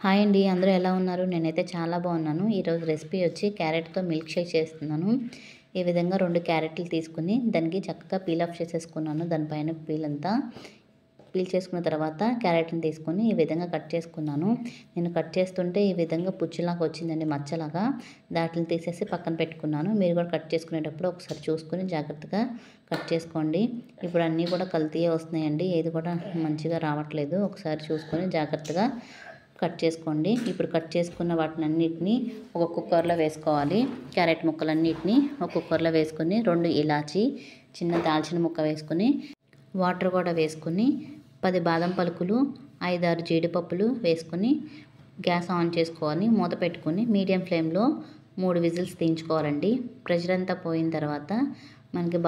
Hi అండి, అందరూ ఎలా ఉన్నారు? నేనైతే చాలా బాగున్నాను. ఈరోజు రెసిపీ వచ్చి క్యారెట్తో మిల్క్ షేక్ చేస్తున్నాను. ఈ విధంగా 2 క్యారెట్లు తీసుకుని దానికి చక్కగా పీల్ ఆఫ్ చేసేసుకున్నాను. దానిపైన పీల్ చేసుకున్న తర్వాత క్యారెట్ని తీసుకొని ఈ విధంగా కట్ చేసుకున్నాను. నేను కట్ చేస్తుంటే ఈ విధంగా పుచ్చులాగా వచ్చిందండి, మచ్చలాగా. దాటిని తీసేసి పక్కన పెట్టుకున్నాను. మీరు కూడా కట్ చేసుకునేటప్పుడు ఒకసారి చూసుకొని జాగ్రత్తగా కట్ చేసుకోండి. ఇప్పుడు అన్నీ కూడా కల్తీయే వస్తున్నాయండి, ఏది కూడా మంచిగా రావట్లేదు. ఒకసారి చూసుకొని జాగ్రత్తగా కట్ చేసుకోండి. ఇప్పుడు కట్ చేసుకున్న వాటినన్నిటిని ఒక కుక్కర్లో వేసుకోవాలి. క్యారెట్ ముక్కలన్నిటిని ఒక కుక్కర్లో వేసుకొని 2 ఇలాచి, చిన్న దాల్చిన ముక్క వేసుకొని వాటర్ కూడా వేసుకొని 10 బాదం పలుకులు, 5, 6 జీడిపప్పులు వేసుకొని గ్యాస్ ఆన్ చేసుకోవాలి. మూత పెట్టుకొని మీడియం ఫ్లేమ్లో 3 విజిల్స్ తీయించుకోవాలండి. ప్రెషర్ అంతా పోయిన తర్వాత మనకి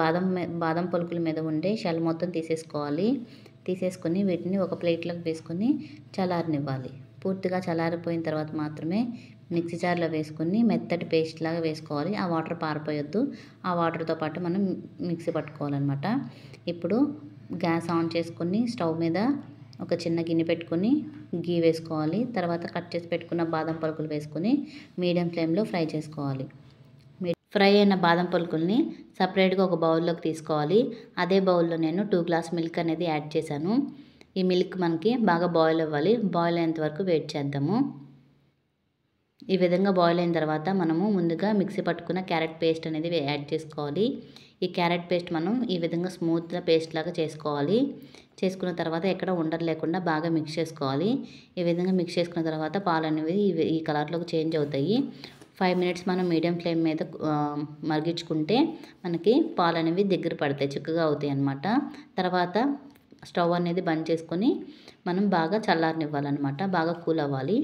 బాదం పలుకుల మీద ఉండే షెల్ మొత్తం తీసేసుకొని వీటిని ఒక ప్లేట్లోకి వేసుకొని చల్లారనివ్వాలి. పూర్తిగా చల్లారిపోయిన తర్వాత మాత్రమే మిక్సీ జార్లో వేసుకొని మెత్తటి పేస్ట్ లాగా వేసుకోవాలి. ఆ వాటర్ పారిపోయొద్దు. ఆ వాటర్తో పాటు మనం మిక్సీ పట్టుకోవాలన్నమాట. ఇప్పుడు గ్యాస్ ఆన్ చేసుకొని స్టవ్ మీద ఒక చిన్న గిన్నె పెట్టుకొని గీ వేసుకోవాలి. తర్వాత కట్ చేసి పెట్టుకున్న బాదం పలుకులు వేసుకొని మీడియం ఫ్లేమ్లో ఫ్రై చేసుకోవాలి. ఫ్రై అయిన బాదం పలుకుల్ని సపరేట్గా ఒక బౌల్లోకి తీసుకోవాలి. అదే బౌల్లో నేను 2 గ్లాస్ మిల్క్ అనేది యాడ్ చేశాను. ఈ మిల్క్ మనకి బాగా బాయిల్ అవ్వాలి. బాయిల్ అయ్యేంత వరకు వెయిట్ చేద్దాము. ఈ విధంగా బాయిల్ అయిన తర్వాత మనము ముందుగా మిక్సీ పట్టుకున్న క్యారెట్ పేస్ట్ అనేది యాడ్ చేసుకోవాలి. ఈ క్యారెట్ పేస్ట్ మనం ఈ విధంగా స్మూత్గా పేస్ట్ లాగా చేసుకోవాలి. చేసుకున్న తర్వాత ఎక్కడ ఉండలు లేకుండా బాగా మిక్స్ చేసుకోవాలి. ఈ విధంగా మిక్స్ చేసుకున్న తర్వాత పాలు అనేవి ఈ కలర్లోకి చేంజ్ అవుతాయి. 5 మినిట్స్ మనం మీడియం ఫ్లేమ్ మీద మరిగించుకుంటే మనకి పాలు అనేవి దగ్గర పడతాయి, చిక్కగా అవుతాయి అన్నమాట. తర్వాత స్టవ్ అనేది బంద్ చేసుకొని మనం బాగా చల్లారనివ్వాలన్నమాట. బాగా కూల్ అవ్వాలి.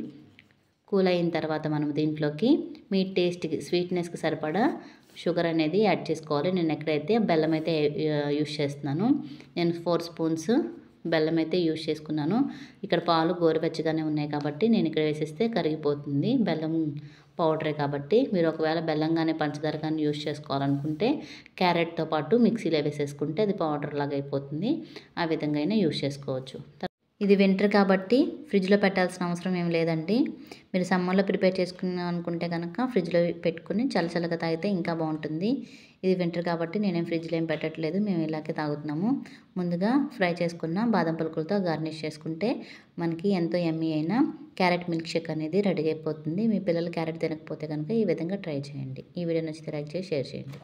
కూల్ అయిన తర్వాత మనం దీంట్లోకి మీ టేస్ట్కి, స్వీట్నెస్కి సరిపడా షుగర్ అనేది యాడ్ చేసుకోవాలి. నేను ఎక్కడైతే బెల్లం అయితే యూస్ చేస్తున్నాను. నేను 4 స్పూన్స్ బెల్లం అయితే యూస్ చేసుకున్నాను. ఇక్కడ పాలు గోరువెచ్చగానే ఉన్నాయి కాబట్టి నేను ఇక్కడ వేసేస్తే కరిగిపోతుంది. బెల్లం పౌడరే కాబట్టి మీరు ఒకవేళ బెల్లం కానీ పంచదార కానీ యూస్ చేసుకోవాలనుకుంటే క్యారెట్తో పాటు మిక్సీలో వేసేసుకుంటే అది పౌడర్ లాగా అయిపోతుంది. ఆ విధంగా అయినా యూస్ చేసుకోవచ్చు. ఇది వింటర్ కాబట్టి ఫ్రిడ్జ్లో పెట్టాల్సిన అవసరం ఏం లేదండి. మీరు సమ్మర్లో ప్రిపేర్ చేసుకున్నాం అనుకుంటే కనుక ఫ్రిడ్జ్లో పెట్టుకుని చల్లచల్లగా తాగితే ఇంకా బాగుంటుంది. ఇది వింటర్ కాబట్టి నేనేం ఫ్రిడ్జ్లో ఏం పెట్టట్లేదు, మేము ఇలాగే తాగుతున్నాము. ముందుగా ఫ్రై చేసుకున్న బాదం పలుకులతో గార్నిష్ చేసుకుంటే మనకి ఎంతో యమ్మీ అయిన క్యారెట్ మిల్క్ షేక్ అనేది రెడీ అయిపోతుంది. మీ పిల్లలు క్యారెట్ తినకపోతే కనుక ఈ విధంగా ట్రై చేయండి. ఈ వీడియో నచ్చితే లైక్ చేసి షేర్ చేయండి.